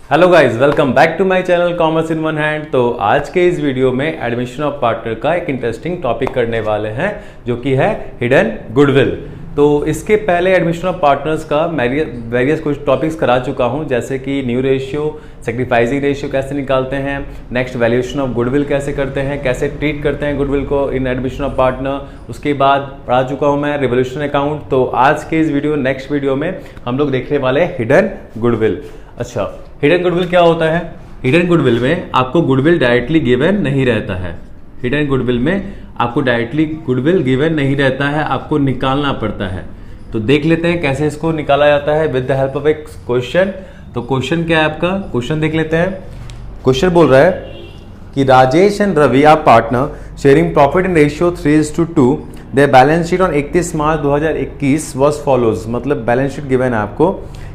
Hello guys, welcome back to my channel commerce in one hand. तो आज के इस वीडियो में एडमिशन ऑफ पार्टनर का एक इंटरेस्टिंग टॉपिक करने वाले हैं जो कि है हिडन गुडविल। तो इसके पहले एडमिशन ऑफ पार्टनर्स का वेरियस कुछ टॉपिक्स करा चुका हूं, जैसे कि न्यू रेशियो, सेक्रीफाइसिंग रेशियो कैसे निकालते हैं, नेक्स्ट वैल्यूएशन ऑफ गुडविल कैसे करते हैं, कैसे ट्रीट करते हैं गुडविल को इन एडमिशन ऑफ पार्टनर। उसके बाद पढ़ा चुका हूं मैं रिवोल्यूशन अकाउंट। तो आज के इस वीडियो नेक्स्ट वीडियो में हम लोग देखने वाले हैं हिडन गुडविल। अच्छा, हिडन गुडविल क्या होता है? हिडन गुडविल में आपको गुडविल डायरेक्टली गिवन नहीं रहता है। हिडन गुडविल में आपको डायरेक्टली गुडविल गिवन नहीं रहता है, आपको निकालना पड़ता है। तो देख लेते हैं कैसे इसको निकाला जाता है विद द हेल्प ऑफ एक क्वेश्चन। तो क्वेश्चन क्या है आपका? क्वेश्चन देख लेते हैं। क्वेश्चन बोल रहा है कि Rajesh and Ravi are partner sharing profit in ratio 3:2। Their balance sheet on 31 March 2021 was follows. मतलब बैलेंस शीट गिवन है आपको।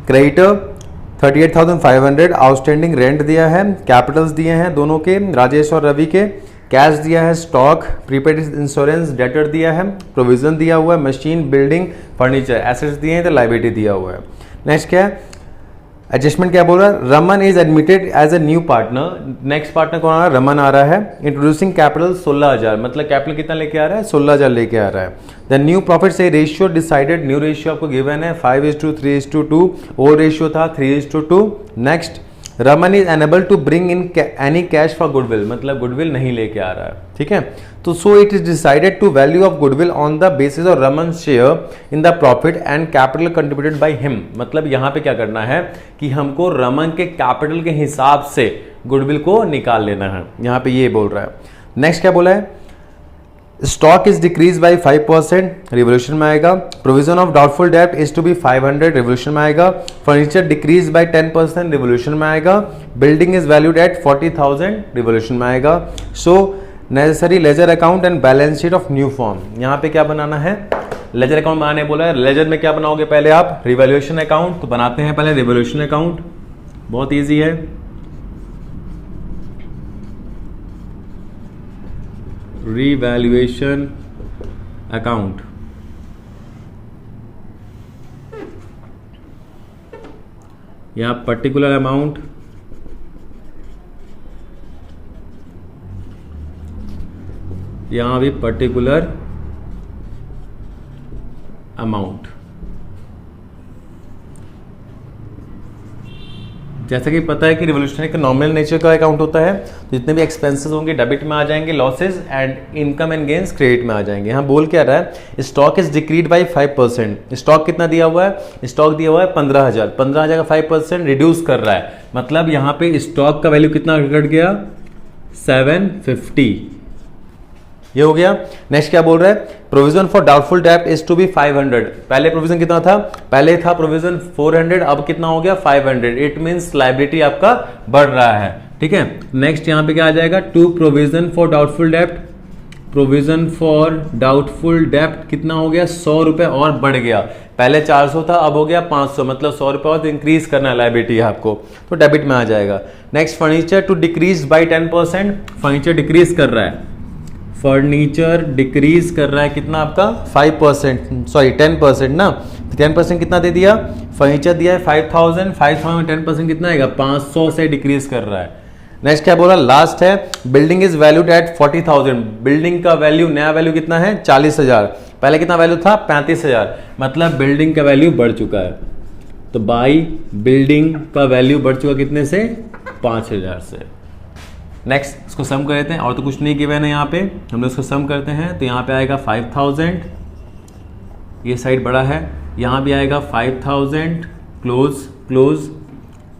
क्रेडिटर 38,500, आउटस्टैंडिंग रेंट दिया है, कैपिटल्स दिए हैं दोनों के, राजेश और रवि के, कैश दिया है, स्टॉक, प्रीपेड इंश्योरेंस, डेटर दिया है, प्रोविजन दिया हुआ है, मशीन, बिल्डिंग, फर्नीचर, एसेट्स दिए हैं, तो लाइबिलिटी दिया हुआ है। नेक्स्ट क्या है? एडजस्टमेंट क्या बोल रहा है? Raman is admitted as a new partner. Next partner कौन आ रहा है? रमन आ रहा है। इंट्रोड्यूसिंग कैपिटल 16,000, मतलब कैपिटल कितना लेके आ रहा है? 16,000 लेके आ रहा है। द न्यू प्रॉफिट से रेशियो डिसाइडेड। न्यू रेशियो आपको गिवन है 5:3:2। ओल्ड रेशियो था 3:2। Next, Raman is unable to bring in any cash for goodwill, मतलब गुडविल नहीं लेके आ रहा है। ठीक है, तो so it is decided to value of goodwill on the basis of Raman share in the profit and capital contributed by him. मतलब यहां पे क्या करना है कि हमको रमन के कैपिटल के हिसाब से गुडविल को निकाल लेना है। यहां पे ये बोल रहा है। नेक्स्ट क्या बोला है? Stock is decrease by 5%, revolution में आएगा। प्रोविजन ऑफ डाउटफुल डेब्ट इज टू बी 500, रिवोल्यूशन में आएगा। फर्नीचर डिक्रीज बाई 10%, रिवोल्यूशन में आएगा। Building is valued at 40,000, revolution में आएगा। सो necessary ledger account and balance sheet of new form. यहाँ पे क्या बनाना है? लेजर अकाउंट बनाने बोला है। लेजर में क्या बनाओगे पहले आप? Revolution account. तो बनाते हैं पहले रिवोल्यूशन अकाउंट, बहुत ईजी है। रिवैल्यूएशन अकाउंट, यहां पर्टिकुलर अमाउंट, यहां भी पर्टिकुलर अमाउंट। जैसा कि पता है कि रिवोल्यूशन एक नॉमिनल नेचर का अकाउंट होता है, तो जितने भी एक्सपेंसेस होंगे डेबिट में आ जाएंगे, losses and income and gains credit में आ जाएंगे। यहाँ बोल क्या रहा है? Stock is decreased by 5%। Stock कितना दिया हुआ है? स्टॉक दिया हुआ है 15,000। 15,000 का 5% रिड्यूस कर रहा है, मतलब यहाँ पे स्टॉक का वैल्यू कितना घट गया? 750। ये हो गया। नेक्स्ट क्या बोल रहा है? प्रोविजन फॉर डाउटफुल डेब्ट इज टू बी 500। पहले प्रोविजन कितना था? पहले था प्रोविजन 400, अब कितना हो गया? 500। इट मींस लायबिलिटी आपका बढ़ रहा है। ठीक है, नेक्स्ट यहां पे क्या आ जाएगा? टू प्रोविजन फॉर डाउटफुल डेब्ट। प्रोविजन फॉर डाउटफुल डेब्ट कितना हो गया? 100 रुपए और बढ़ गया। पहले 400 था, अब हो गया 500, मतलब 100 रुपए और इंक्रीज करना है लायबिलिटी आपको, तो डेबिट में आ जाएगा। Next, furniture to decrease by 10%। Furniture decrease कर रहा है, फर्नीचर डिक्रीज कर रहा है कितना आपका? 5%, सॉरी 10% ना। 10% कितना दे दिया? फर्नीचर दिया है 5,000। 5,000 में 10% कितना आएगा? 500 से डिक्रीज कर रहा है। नेक्स्ट क्या बोला? लास्ट है, building is valued at 40,000। Building का वैल्यू, नया वैल्यू कितना है? 40,000। पहले कितना वैल्यू था? 35,000। मतलब बिल्डिंग का वैल्यू बढ़ चुका है। तो बाई बिल्डिंग का वैल्यू बढ़ चुका कितने से? 5,000 से। नेक्स्ट इसको सम कर लेते हैं, और तो कुछ नहीं गिवन है यहाँ पे, हम लोग इसको सम करते हैं। तो यहाँ पे आएगा 5,000, ये साइड बड़ा है, यहाँ भी आएगा 5,000, क्लोज क्लोज।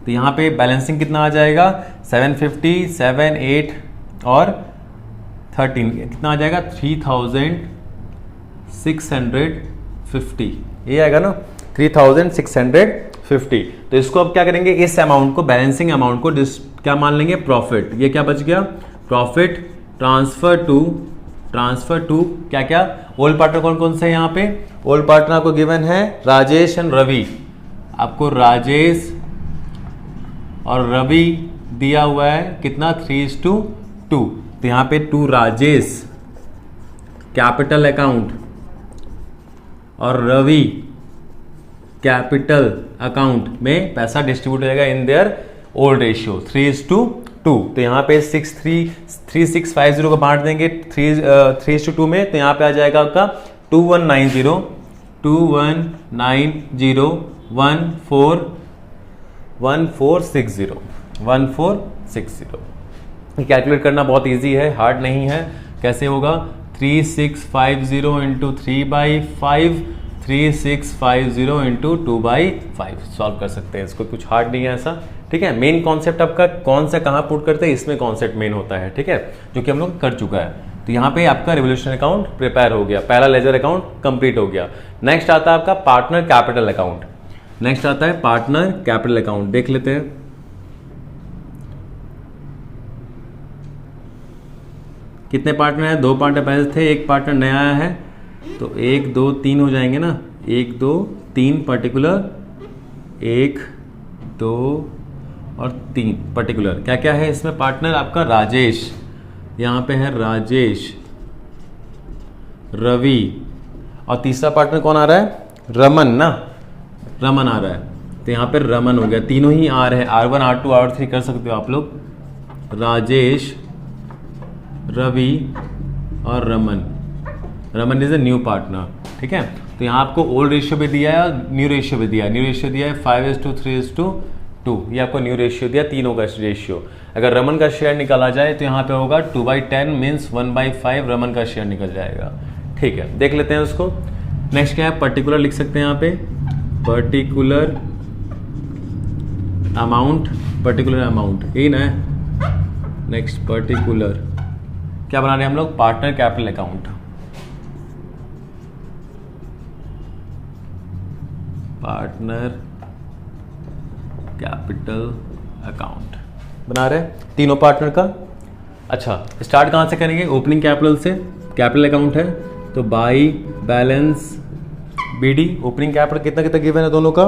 तो यहाँ पे बैलेंसिंग कितना आ जाएगा? 750, 7, 8 और 13 कितना आ जाएगा? 3,650। ये आएगा ना, 3,650। तो इसको अब क्या करेंगे? इस अमाउंट को, बैलेंसिंग अमाउंट को क्या मान लेंगे? प्रॉफिट। ये क्या बच गया? प्रॉफिट ट्रांसफर टू क्या क्या? ओल्ड पार्टनर कौन कौन से है यहाँ पे? ओल्ड पार्टनर आपको गिवन है राजेश एंड रवि। आपको राजेश और रवि दिया हुआ है कितना? 3:2। तो यहाँ पे 2 राजेश कैपिटल अकाउंट और रवि कैपिटल अकाउंट में पैसा डिस्ट्रीब्यूट हो जाएगा इन देयर ओल्ड रेशियो 3:2, तो यहाँ पे 3650 को बांट देंगे 3:2 में, तो यहाँ पे आ जाएगा आपका 2190 1460। कैलकुलेट करना बहुत इजी है, हार्ड नहीं है। कैसे होगा? 3650 इंटू 3/5, 3650 इंटू 2/5 सॉल्व कर सकते हैं इसको, कुछ हार्ड नहीं है ऐसा। ठीक है, मेन कॉन्सेप्ट आपका कौन सा कहाँ पुट करते हैं, इसमें कॉन्सेप्ट मेन होता है। ठीक है, जो कि हम लोग कर चुका है। तो यहाँ पे आपका रिवोल्यूशन अकाउंट प्रिपेयर हो गया, पहला लेजर अकाउंट कंप्लीट हो गया। नेक्स्ट आता है आपका पार्टनर कैपिटल अकाउंट। नेक्स्ट आता है पार्टनर कैपिटल अकाउंट, देख लेते हैं। कितने पार्टनर हैं? 2 पार्टनर पहले थे, एक पार्टनर नया आया है, तो 1 2 3 हो जाएंगे ना, 1 2 3 पर्टिकुलर, 1 2 और 3 पर्टिकुलर। क्या क्या है इसमें पार्टनर? आपका राजेश, यहाँ पे है राजेश, रवि, और तीसरा पार्टनर कौन आ रहा है? रमन ना, रमन आ रहा है, तो यहाँ पे रमन हो गया। तीनों ही आर है, R1 R2 R3 कर सकते हो आप लोग, राजेश, रवि और Raman. Raman is a new partner. ठीक है, तो यहाँ आपको ओल्ड रेशियो भी दिया है और न्यू रेशियो भी दिया है। न्यू रेशियो दिया है 5:3:2, ये आपको न्यू रेशियो दिया, तीनों का रेशियो। अगर रमन का शेयर निकाला जाए तो यहाँ पे होगा 2/10 मीन्स 1/5 रमन का शेयर निकल जाएगा। ठीक है, देख लेते हैं उसको। नेक्स्ट क्या है? पर्टिकुलर लिख सकते हैं यहाँ पे, पर्टिकुलर अमाउंट, पर्टिकुलर अमाउंट यही ना है। नेक्स्ट पर्टिकुलर क्या बना रहे हैं हम लोग? Partner capital account. Partner capital account बना रहे हैं तीनों पार्टनर का। अच्छा, स्टार्ट कहां से करेंगे? ओपनिंग कैपिटल से। कैपिटल अकाउंट है तो by balance BD। Opening capital कितना कितना गिवन है दोनों का?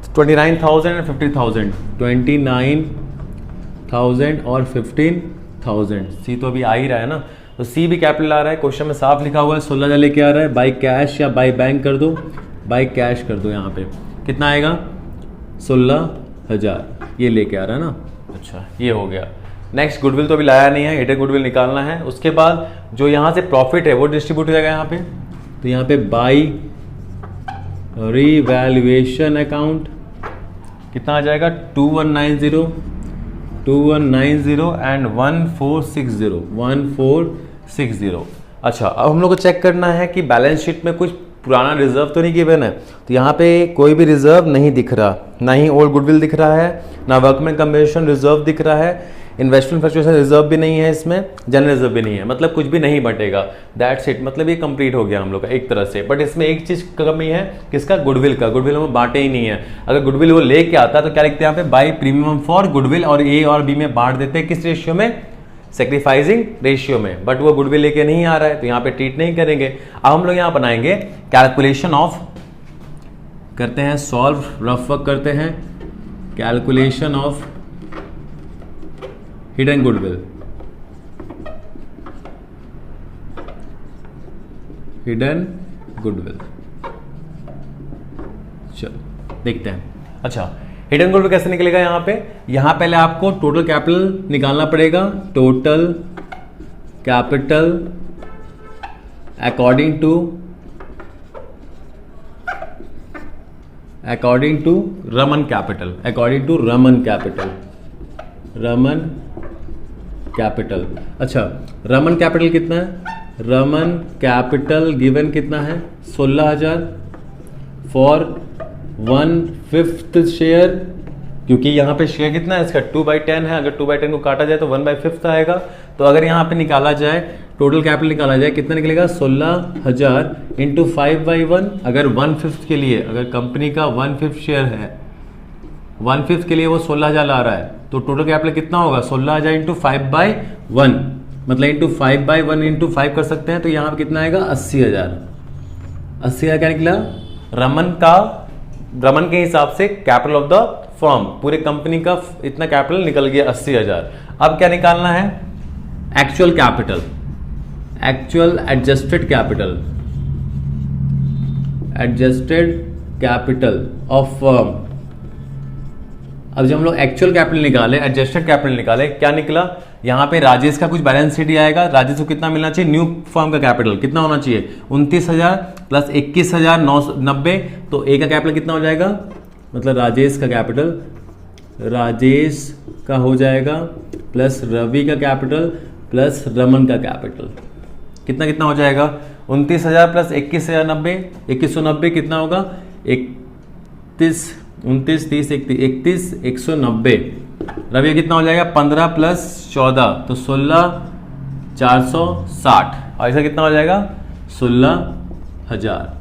29,000 और 50,000। 29,000 और 15,000। सी तो अभी आ ही रहा है ना, तो सी भी कैपिटल आ रहा है, क्वेश्चन में साफ लिखा हुआ है। 16,000 लेके आ रहा है, बाई कैश या बाई बैंक कर दो, बाई कैश कर दो। यहाँ पे कितना आएगा? 16,000 ये लेके आ रहा है ना। अच्छा, ये हो गया। नेक्स्ट गुडविल तो अभी लाया नहीं है, हिडन गुडविल निकालना है। उसके बाद जो यहाँ से प्रॉफिट है वो डिस्ट्रीब्यूट हो जाएगा यहाँ पे, तो यहाँ पे बाई रिवैल्यूएशन अकाउंट कितना आ जाएगा? 2190 एंड 1460। अच्छा, अब हम लोग को चेक करना है कि बैलेंस शीट में कुछ पुराना रिजर्व तो नहीं गिवन है। तो यहाँ पे कोई भी रिजर्व नहीं दिख रहा, ना ही ओल्ड गुडविल दिख रहा है, ना वर्कमैन कंपनसेशन रिजर्व दिख रहा है, इन्वेस्टमेंट फ्लक्चुएशन रिजर्व भी नहीं है इसमें, जनरल रिजर्व भी नहीं है, मतलब कुछ भी नहीं बटेगा। दैट्स इट, मतलब ये कंप्लीट हो गया हम लोग का एक तरह से। बट इसमें एक चीज कमी है, किसका? गुडविल का। गुडविल हम बांटे ही नहीं है। अगर गुडविल वो लेके आता तो क्या लिखते हैं यहाँ पे? बाई प्रीमियम फॉर गुडविल, और ए और बी में बांट देते हैं। किस रेशियो में? सेक्रीफाइसिंग रेशियो में। बट वो गुडविल लेके नहीं आ रहा है, तो यहाँ पे ट्रीट नहीं करेंगे। अब हम लोग यहाँ बनाएंगे कैलकुलेशन ऑफ, करते हैं सॉल्व, रफ वर्क करते हैं। Calculation of hidden goodwill, hidden goodwill. चलो देखते हैं। अच्छा, हिडन गुडविल कैसे निकलेगा? यहाँ पे पहले आपको टोटल कैपिटल निकालना पड़ेगा। Total capital according to Raman capital, Raman capital. अच्छा, रमन कैपिटल कितना है? रमन कैपिटल गिवन कितना है? 16,000 फॉर 1/5 शेयर, क्योंकि यहाँ पे शेयर कितना है इसका? 2/10 है। अगर 2/10 को काटा जाए तो 1/5 आएगा। तो अगर यहाँ पे निकाला जाए, टोटल कैपिटल निकाला जाए, कितना निकलेगा? 16,000 इंटू 5/1। अगर 1/5 के लिए, अगर कंपनी का 1/5 शेयर है, 1/5 के लिए वो 16,000 ला रहा है, तो टोटल कैपिटल कितना होगा? 16,000 इंटू 5/1, मतलब इंटू 5/1 इंटू 5 कर सकते हैं। तो यहाँ पे कितना आएगा? 80,000। 80,000 क्या निकला? रमन के हिसाब से कैपिटल ऑफ द फर्म, पूरे कंपनी का इतना कैपिटल निकल गया 80,000। अब क्या निकालना है? Actual capital, actual adjusted capital of firm. अब जब हम लोग एक्चुअल कैपिटल निकाले, एडजस्टेड कैपिटल निकाले, क्या निकला? यहाँ पे राजेश का कुछ बैलेंस शीट आएगा, राजेश को कितना मिलना चाहिए? न्यू फॉर्म का कैपिटल कितना होना चाहिए? 29,000 प्लस 21,990, तो ए का कैपिटल कितना हो जाएगा? मतलब राजेश का कैपिटल, राजेश का हो जाएगा प्लस रवि का कैपिटल प्लस रमन का कैपिटल, कितना कितना हो जाएगा? 29,000 प्लस 21,090, 2190 कितना होगा? 31, 29, 30, 31, 190। रवि कितना हो जाएगा? 15 प्लस 14 तो 16,460, और ऐसा कितना हो जाएगा? 16,000।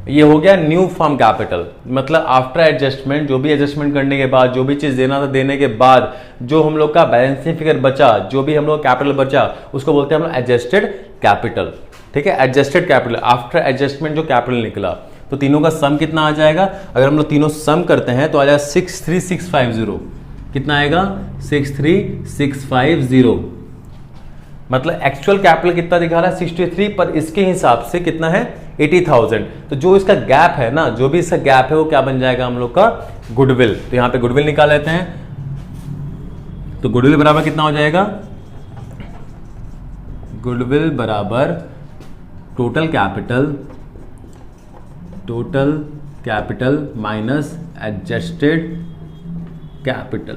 ये हो गया न्यू फॉर्म कैपिटल, मतलब आफ्टर एडजस्टमेंट, जो भी एडजस्टमेंट करने के बाद, जो भी चीज देना था देने के बाद, जो हम लोग का बैलेंसिंग फिगर बचा, जो भी हम लोग कैपिटल बचा, उसको बोलते हैं हम लोग एडजस्टेड कैपिटल। ठीक है, एडजस्टेड कैपिटल, आफ्टर एडजस्टमेंट जो कैपिटल निकला, तो तीनों का सम कितना आ जाएगा? अगर हम लोग तीनों सम करते हैं तो आ जाएगा 63650। कितना आएगा? 63650। मतलब एक्चुअल कैपिटल कितना दिखा रहा है? 63, पर इसके हिसाब से कितना है? 80,000। तो जो इसका गैप है ना, जो भी इसका गैप है वो क्या बन जाएगा हम लोग का? गुडविल। तो यहां पे गुडविल निकाल लेते हैं, तो गुडविल बराबर कितना हो जाएगा? गुडविल बराबर total capital minus adjusted capital,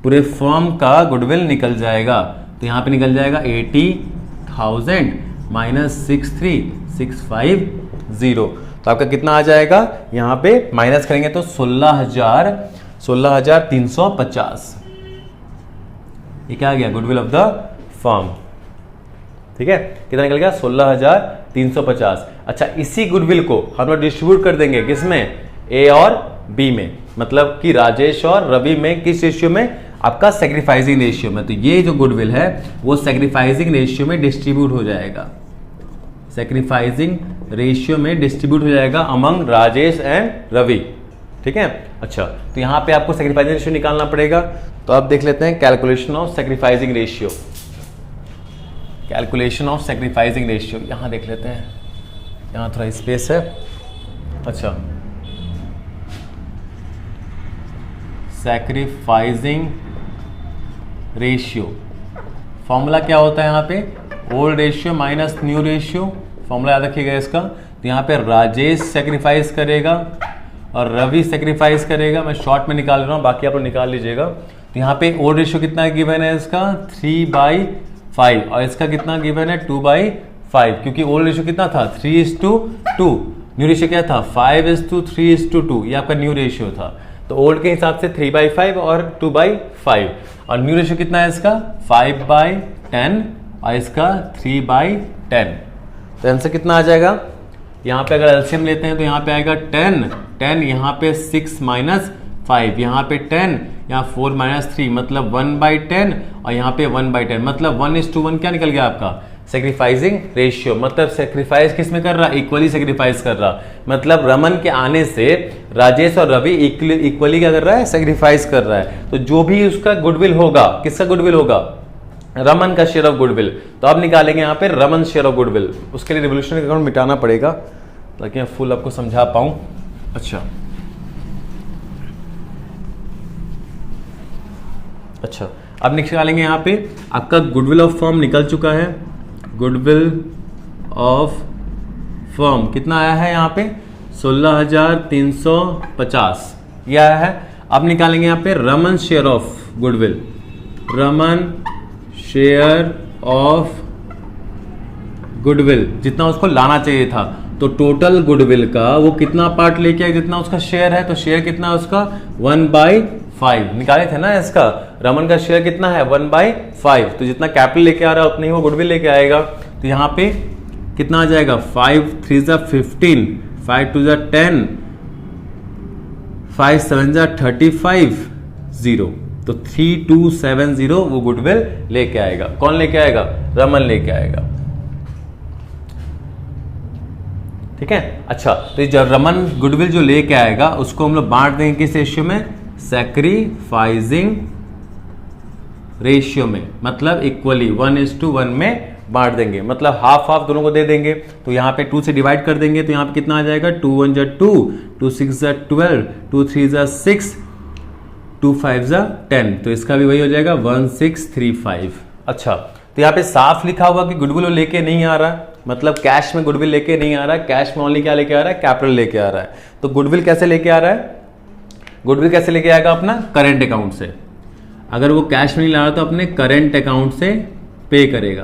पूरे फर्म का गुडविल निकल जाएगा। तो यहां पे निकल जाएगा 80,000 माइनस 63,650, तो आपका कितना आ जाएगा? यहां पे माइनस करेंगे तो 16,350। ये क्या आ गया? Goodwill of the firm. ठीक है, कितना निकल गया? 16,350। अच्छा, इसी गुडविल को हम लोग डिस्ट्रीब्यूट कर देंगे किसमें? ए और बी में, मतलब कि राजेश और रवि में किस रेशियो में? आपका सैक्रिफाइसिंग रेशियो में। तो ये जो गुडविल है वो सैक्रिफाइसिंग रेशियो में डिस्ट्रीब्यूट हो जाएगा, सैक्रिफाइसिंग रेशियो में डिस्ट्रीब्यूट हो जाएगा अमंग राजेश एंड रवि। ठीक है, अच्छा, तो यहां पे आपको सैक्रिफाइसिंग रेशियो निकालना पड़ेगा। तो आप देख लेते हैं calculation of sacrificing ratio, calculation of sacrificing ratio यहां देख लेते हैं, यहां थोड़ा स्पेस है। अच्छा, सैक्रिफाइसिंग रेशियो फॉर्मूला क्या होता है? यहाँ पे old ratio minus new ratio, formula याद रखिएगा इसका। तो यहाँ पे राजेश सेक्रीफाइस करेगा और रवि सेक्रीफाइस करेगा, मैं शॉर्ट में निकाल रहा हूँ, बाकी आप लोग निकाल लीजिएगा। तो यहाँ पे ओल्ड रेशियो कितना गिवन है इसका? 3/5, और इसका कितना गिवन है? 2/5, क्योंकि ओल्ड रेशियो कितना था? 3:2, न्यू रेशियो क्या था? 5:3:2, ये आपका न्यू रेशियो था। तो ओल्ड के हिसाब से 3/5 और 2/5, और न्यू रेशियो कितना है इसका? 5/10 और इसका 3/10। तो आंसर कितना आ जाएगा? यहाँ पे अगर एलसीएम लेते हैं तो यहाँ पे आएगा 10, यहाँ पे 6 माइनस 5, यहाँ पे 10, यहाँ 4 माइनस 3, मतलब 1/10, और यहाँ पे 1/10, मतलब 1:1 क्या निकल गया आपका? Sacrificing ratio. मतलब सेक्रीफाइस किस में कर रहा? इक्वली सेक्रीफाइस कर रहा, मतलब रमन के आने से राजेश और रवि इक्वली क्या कर रहा है? सेक्रीफाइस कर रहा है। तो जो भी उसका गुडविल होगा, किसका गुडविल होगा? रमन का शेयर ऑफ गुडविल। तो अब निकालेंगे यहाँ पे रमन शेयर ऑफ गुडविल। उसके लिए रिवोल्यूशनरी अकाउंट मिटाना पड़ेगा ताकि मैं फुल आपको समझा पाऊं। अच्छा, अब निकालेंगे यहाँ पे आपका गुडविल ऑफ फर्म निकल चुका है। गुडविल ऑफ फर्म कितना आया है यहाँ पे? 16,350 ये आया है। अब निकालेंगे यहाँ पे Raman share of goodwill, Raman share of goodwill जितना उसको लाना चाहिए था। तो टोटल गुडविल का वो कितना पार्ट लेके आए जितना उसका शेयर है? तो शेयर कितना है उसका? 1/5 निकाले थे ना इसका। रमन का शेयर कितना है? 1/5। तो जितना कैपिटल लेके आ रहा है उतना ही वो गुडविल लेके आएगा। तो यहाँ पे कितना आ जाएगा? 5 3 15, 5 2 10, 5 7 35, 0। तो 3270 वो गुडविल लेके आएगा। कौन लेके आएगा? रमन लेके आएगा। ठीक है, अच्छा, तो जो रमन गुडविल जो लेके आएगा उसको हम लोग बांट देंगे किस रेशियो में? सैक्रिफाइसिंग रेशियो में, मतलब इक्वली 1:1 में बांट देंगे, मतलब हाफ हाफ दोनों को दे देंगे। तो यहाँ पे 2 से डिवाइड कर देंगे तो यहाँ पे कितना आ जाएगा, 2 1 जा 2, 2 6 जा 12, 2 3 जा 6, 2 5 जा 10। तो इसका भी वही हो जाएगा 1635। अच्छा, तो यहाँ पे साफ लिखा हुआ कि गुडविल लेके नहीं आ रहा, मतलब कैश में गुडविल लेके नहीं आ रहा है, कैश में ओनली क्या लेके आ रहा है, कैपिटल लेके आ रहा है। तो गुडविल कैसे लेके आ रहा है, गुडविल कैसे लेके आएगा, अपना करंट अकाउंट से। अगर वो कैश में नहीं ला रहा तो अपने करंट अकाउंट से पे करेगा,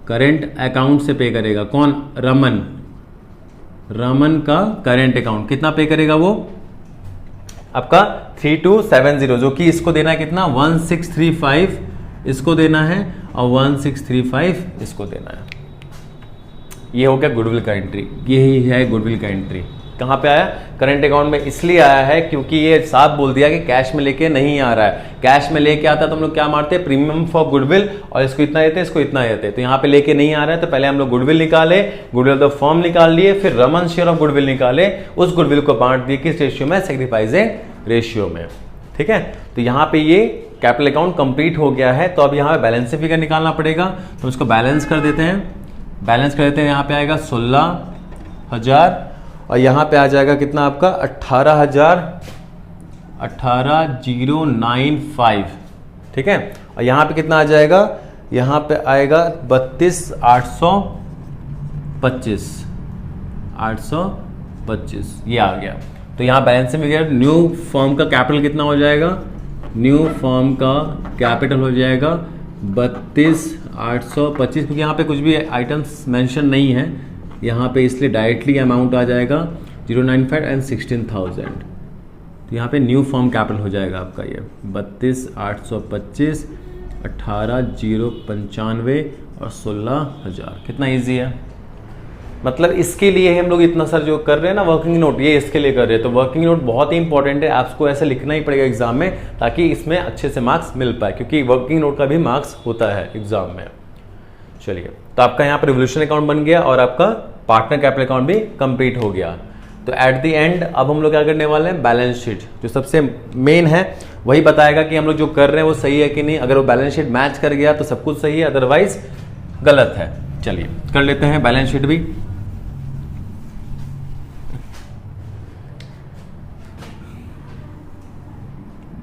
करंट अकाउंट से पे करेगा। कौन, रमन, रमन का करंट अकाउंट कितना पे करेगा वो, आपका 3270, जो कि इसको देना है कितना, 1635 इसको देना है और 1635 इसको देना है। ये हो गया गुडविल का एंट्री, यही है गुडविल का एंट्री। कहाँ पे आया, करंट अकाउंट में इसलिए आया है क्योंकि ये साफ बोल दिया कि कैश में लेके नहीं आ रहा है। कैश में लेके आता तो हम लोग क्या मारते हैं, प्रीमियम फॉर गुडविल, और इसको इतना देते, इसको इतना देते। तो यहाँ पे लेके नहीं आ रहा है तो पहले हम लोग गुडविल निकाले, गुडविल द फॉर्म निकाल लिए, फिर रमन शेयर ऑफ गुडविल निकाले, उस गुडविल को बांट दिए किस रेशियो में, सेक्रीफाइसिंग रेशियो में। ठीक है, तो यहाँ पे ये कैपिटल अकाउंट कंप्लीट हो गया है। तो अब यहाँ पे बैलेंस से फिगर निकालना पड़ेगा, तो इसको बैलेंस कर देते हैं, बैलेंस कर देते हैं। यहाँ पे आएगा 16,000 और यहाँ पे आ जाएगा कितना आपका 18,095। ठीक है, और यहाँ पे कितना आ जाएगा, यहाँ पे आएगा 32,825, 825 ये आ गया। तो यहाँ बैलेंस से फिगर, न्यू फॉर्म का कैपिटल कितना हो जाएगा, न्यू फॉर्म का कैपिटल हो जाएगा 32,825, क्योंकि यहाँ पे कुछ भी आइटम्स मेंशन नहीं है यहाँ पे, इसलिए डायरेक्टली अमाउंट आ जाएगा 095 एंड 16,000। तो यहाँ पे न्यू फॉर्म कैपिटल हो जाएगा आपका ये 32,825, 18,095 और 16,000। कितना इजी है, मतलब इसके लिए हम लोग इतना सर जो कर रहे हैं ना वर्किंग नोट, ये इसके लिए कर रहे हैं। तो वर्किंग नोट बहुत ही इंपॉर्टेंट है, आपको ऐसे लिखना ही पड़ेगा एग्जाम में, ताकि इसमें अच्छे से मार्क्स मिल पाए, क्योंकि वर्किंग नोट का भी मार्क्स होता है एग्जाम में। चलिए, तो आपका यहाँ पर रिवोल्यूशन अकाउंट बन गया और आपका पार्टनर कैपिटल अकाउंट भी कंप्लीट हो गया। तो एट द एंड अब हम लोग क्या करने वाले हैं, बैलेंस शीट जो सबसे मेन है वही बताएगा कि हम लोग जो कर रहे हैं वो सही है कि नहीं। अगर वो बैलेंस शीट मैच कर गया तो सब कुछ सही है, अदरवाइज गलत है। चलिए कर लेते हैं बैलेंस शीट भी।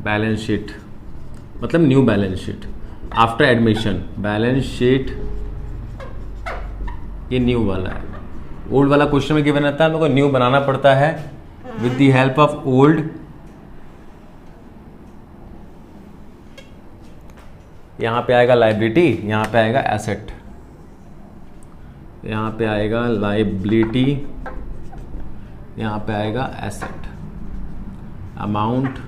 बैलेंस शीट मतलब new balance sheet after admission. Balance sheet ये न्यू वाला है, ओल्ड वाला क्वेश्चन में गिवन रहता है, हम लोग को न्यू बनाना पड़ता है with the help of old. यहां पे आएगा लाइबिलिटी, यहां पे आएगा एसेट, यहां पे आएगा लाइबिलिटी, यहां पे आएगा asset. Amount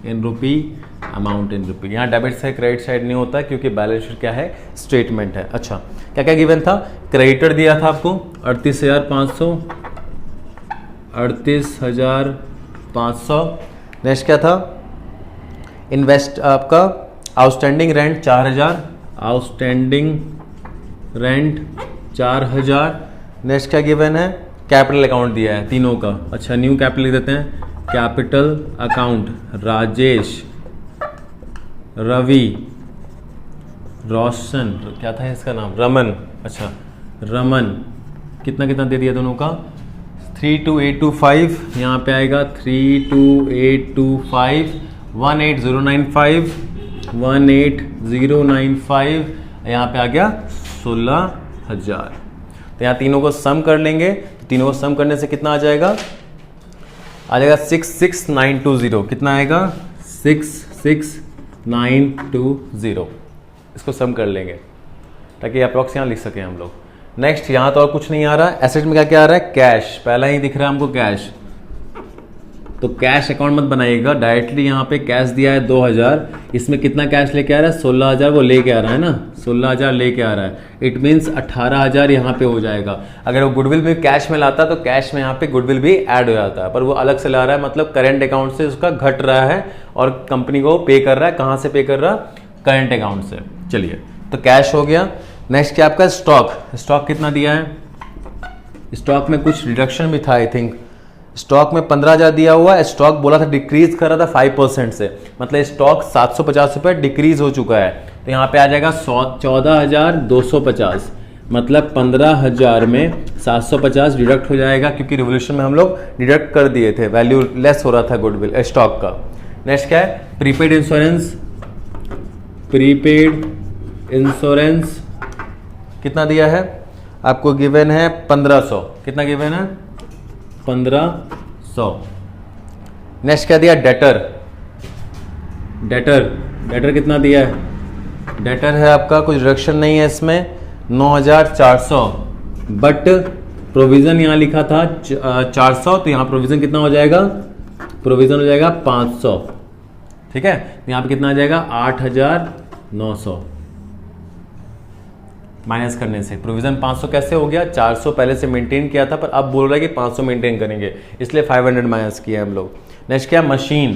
in rupee, amount in rupee. यहाँ डेबिट साइड क्रेडिट साइड नहीं होता क्योंकि बैलेंस शीट क्या है, स्टेटमेंट है। अच्छा, क्या क्या गिवन था, क्रेडिटर दिया था आपको 38,500, 38,500। नेक्स्ट क्या था, इन्वेस्ट आपका outstanding rent 4,000, outstanding rent 4,000। Next क्या गिवन है, कैपिटल अकाउंट दिया है तीनों का। अच्छा, न्यू कैपिटल लिख देते हैं, कैपिटल अकाउंट राजेश, रवि, रोशन, क्या था इसका नाम, रमन। अच्छा, रमन कितना कितना दे दिया दोनों का, 32825। यहाँ पे आएगा 32825, 18095, 18095। यहाँ पे आ गया 16,000। तो यहाँ तीनों को सम कर लेंगे, तो तीनों को सम करने से कितना आ जाएगा, आ जाएगा 66920। कितना आएगा, 66920। इसको सम कर लेंगे ताकि अप्रॉक्स यहाँ लिख सके हम लोग। नेक्स्ट, यहाँ तो और कुछ नहीं आ रहा है। एसेट में क्या क्या आ रहा है, कैश, पहला ही दिख रहा है हमको कैश। तो कैश अकाउंट मत बनाइएगा, डायरेक्टली यहाँ पे कैश दिया है 2,000, इसमें कितना कैश लेके आ रहा है, 16,000 वो लेके आ रहा है ना, 16,000 लेके आ रहा है। इट मीन्स 18,000 यहाँ पे हो जाएगा। अगर वो गुडविल भी कैश में लाता तो कैश में यहाँ पे गुडविल भी ऐड हो जाता है, पर वो अलग से ला रहा है, मतलब करेंट अकाउंट से उसका घट रहा है और कंपनी को पे कर रहा है। कहाँ से पे कर रहा, करेंट अकाउंट से। चलिए, तो कैश हो गया। नेक्स्ट क्या आपका स्टॉक, स्टॉक कितना दिया है, स्टॉक में कुछ रिडक्शन भी था आई थिंक, स्टॉक में 15,000 दिया हुआ है, स्टॉक बोला था डिक्रीज कर रहा था 5% से, मतलब स्टॉक 750 रुपये डिक्रीज हो चुका है, तो यहाँ पे आ जाएगा 14,250, मतलब 15,000 में 750 डिडक्ट हो जाएगा, क्योंकि रिवोल्यूशन में हम लोग डिडक्ट कर दिए थे, वैल्यू लेस हो रहा था गुडविल स्टॉक का। नेक्स्ट क्या है, प्रीपेड इंश्योरेंस। प्रीपेड इंश्योरेंस कितना दिया है आपको, गिवन है 1500, कितना गिवन है 1500। नेक्स्ट क्या दिया, डेटर। डेटर कितना दिया है, डेटर है आपका कुछ रिडक्शन नहीं है इसमें 9,400, बट प्रोविजन यहाँ लिखा था 400, तो यहाँ प्रोविजन कितना हो जाएगा, प्रोविजन हो जाएगा 500, ठीक है, यहाँ पे कितना आ जाएगा 8,900 माइनस करने से। प्रोविजन 500 कैसे हो गया, 400 पहले से मेंटेन किया था, पर अब बोल रहा है कि 500 मेंटेन करेंगे, इसलिए 500 माइनस किया हम लोग। नेक्स्ट क्या, मशीन।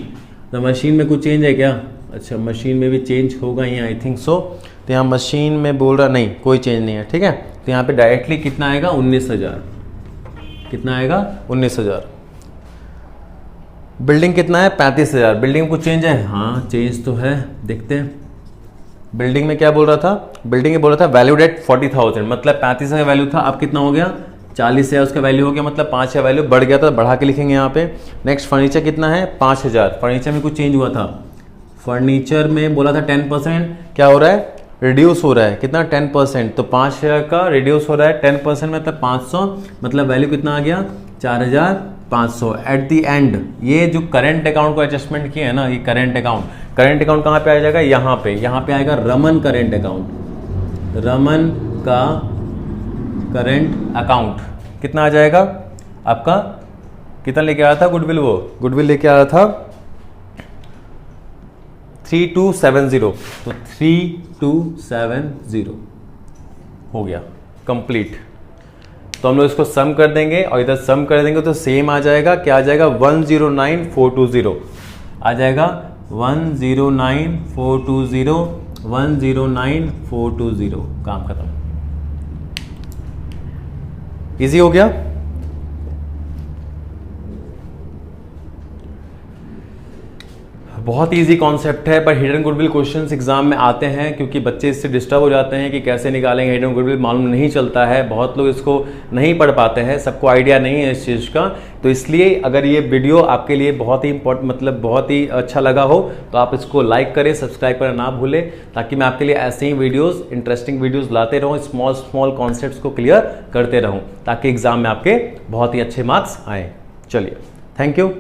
तो मशीन में कुछ चेंज है क्या, अच्छा मशीन में भी चेंज होगा ही, आई थिंक सो। तो यहाँ मशीन में बोल रहा नहीं, कोई चेंज नहीं है, ठीक है। तो यहाँ पे डायरेक्टली कितना आएगा 19,000, कितना आएगा 19,000। बिल्डिंग कितना है 35,000, बिल्डिंग में कुछ चेंज है, हाँ चेंज तो है, देखते हैं। बिल्डिंग में क्या बोल रहा था, बिल्डिंग में बोल रहा था वैल्यूड एट 40,000, मतलब 35,000 का वैल्यू था, अब कितना हो गया 40,000 उसका वैल्यू हो गया, मतलब 5,000 वैल्यू बढ़ गया था, बढ़ा के लिखेंगे यहाँ पे। नेक्स्ट फर्नीचर कितना है 5,000, फर्नीचर में कुछ चेंज हुआ था, फर्नीचर में बोला था 10%, क्या हो रहा है रिड्यूस हो रहा है, कितना 10%, तो 5,000 का रिड्यूस हो रहा है 10%, मतलब 500, मतलब वैल्यू कितना आ गया 4,500 एट द एंड। ये जो करंट अकाउंट को एडजस्टमेंट किया है ना, ये करंट अकाउंट कहाँ पे आ जाएगा, यहाँ पे आएगा रमन करंट अकाउंट, रमन का करंट अकाउंट कितना आ जाएगा आपका, कितना लेके आया था गुडविल, वो गुडविल लेके आया था 3270, तो 3270 हो गया कंप्लीट। तो हम लोग इसको सम कर देंगे और इधर सम कर देंगे तो सेम आ जाएगा, क्या आ जाएगा 109,420 आ जाएगा, 109,420, 109,420, काम खत्म, इजी हो गया। बहुत इजी कॉन्सेप्ट है, पर हिडन गुडविल क्वेश्चंस एग्जाम में आते हैं, क्योंकि बच्चे इससे डिस्टर्ब हो जाते हैं कि कैसे निकालेंगे हिडन गुडविल, मालूम नहीं चलता है, बहुत लोग इसको नहीं पढ़ पाते हैं, सबको आइडिया नहीं है इस चीज़ का। तो इसलिए अगर ये वीडियो आपके लिए बहुत ही इंपॉर्टेंट, मतलब बहुत ही अच्छा लगा हो, तो आप इसको लाइक करें, सब्सक्राइब करना ना भूलें, ताकि मैं आपके लिए ऐसे ही वीडियोज़, इंटरेस्टिंग वीडियोज़ लाते रहूँ, स्मॉल कॉन्सेप्ट्स को क्लियर करते रहूँ, ताकि एग्जाम में आपके बहुत ही अच्छे मार्क्स आए। चलिए, थैंक यू।